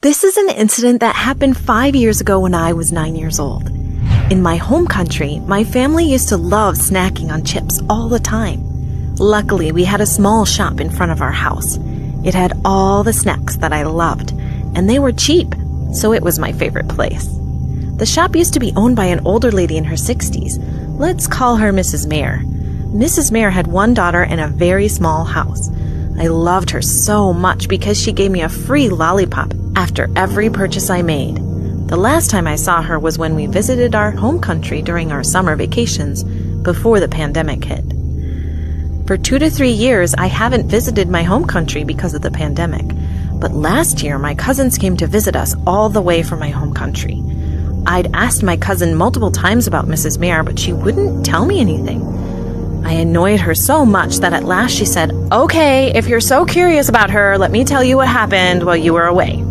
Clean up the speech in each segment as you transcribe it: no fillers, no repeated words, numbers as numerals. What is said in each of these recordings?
This is an incident that happened 5 years ago when I was 9 years old. In my home country, my family used to love snacking on chips all the time. Luckily, we had a small shop in front of our house. It had all the snacks that I loved, and they were cheap, so it was my favorite place. The shop used to be owned by an older lady in her 60s. Let's call her Mrs. Mayer. Mrs. Mayer had one daughter and a very small house. I loved her so much because she gave me a free lollipop after every purchase I made. The last time I saw her was when we visited our home country during our summer vacations before the pandemic hit. For 2 to 3 years, I haven't visited my home country because of the pandemic. But last year, my cousins came to visit us all the way from my home country. I'd asked my cousin multiple times about Mrs. Mayer, but she wouldn't tell me anything. I annoyed her so much that at last she said, "Okay, if you're so curious about her, let me tell you what happened while you were away."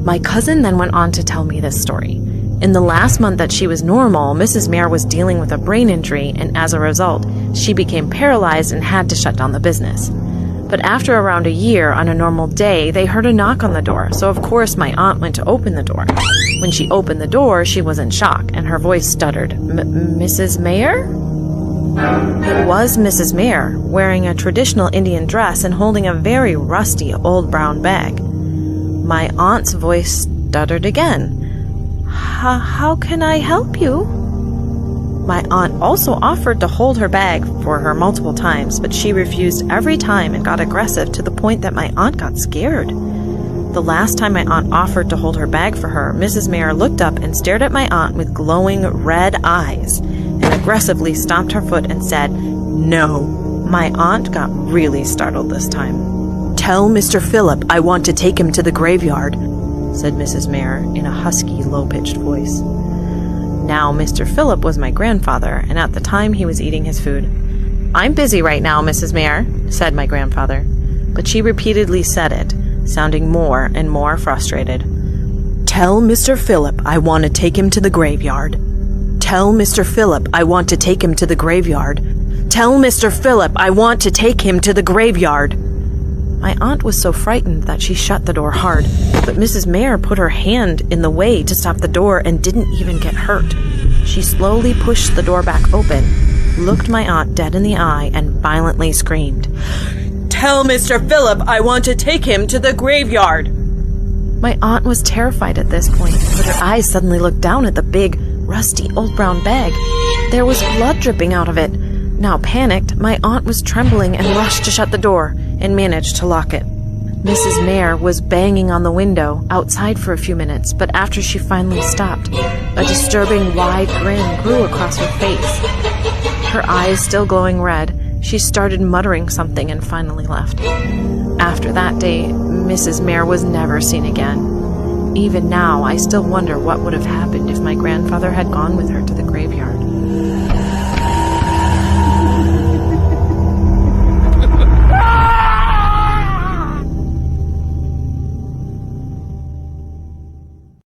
My cousin then went on to tell me this story. In the last month that she was normal, Mrs. Mayer was dealing with a brain injury, and as a result, she became paralyzed and had to shut down the business. But after around a year, on a normal day, they heard a knock on the door, so of course my aunt went to open the door. When she opened the door, she was in shock, and her voice stuttered, "Mrs. Mayer?" It was Mrs. Mayer, wearing a traditional Indian dress and holding a very rusty old brown bag. My aunt's voice stuttered again. How can I help you?" My aunt also offered to hold her bag for her multiple times, but she refused every time and got aggressive to the point that my aunt got scared. The last time my aunt offered to hold her bag for her, Mrs. Mayer looked up and stared at my aunt with glowing red eyes and aggressively stomped her foot and said, "No." My aunt got really startled this time. "Tell Mr. Philip I want to take him to the graveyard," said Mrs. Mayer in a husky, low-pitched voice. Now, Mr. Philip was my grandfather, and at the time he was eating his food. "I'm busy right now, Mrs. Mayer," said my grandfather. But she repeatedly said it, sounding more and more frustrated. "Tell Mr. Philip I want to take him to the graveyard. Tell Mr. Philip I want to take him to the graveyard. Tell Mr. Philip I want to take him to the graveyard." My aunt was so frightened that she shut the door hard, but Mrs. Mayer put her hand in the way to stop the door and didn't even get hurt. She slowly pushed the door back open, looked my aunt dead in the eye, and violently screamed, "Tell Mr. Philip I want to take him to the graveyard." My aunt was terrified at this point, but her eyes suddenly looked down at the big, rusty old brown bag. There was blood dripping out of it. Now panicked, my aunt was trembling and rushed to shut the door and managed to lock it. Mrs. Mayer was banging on the window outside for a few minutes, but after she finally stopped, a disturbing wide grin grew across her face. Her eyes still glowing red, she started muttering something and finally left. After that day, Mrs. Mayer was never seen again. Even now, I still wonder what would have happened if my grandfather had gone with her to the graveyard.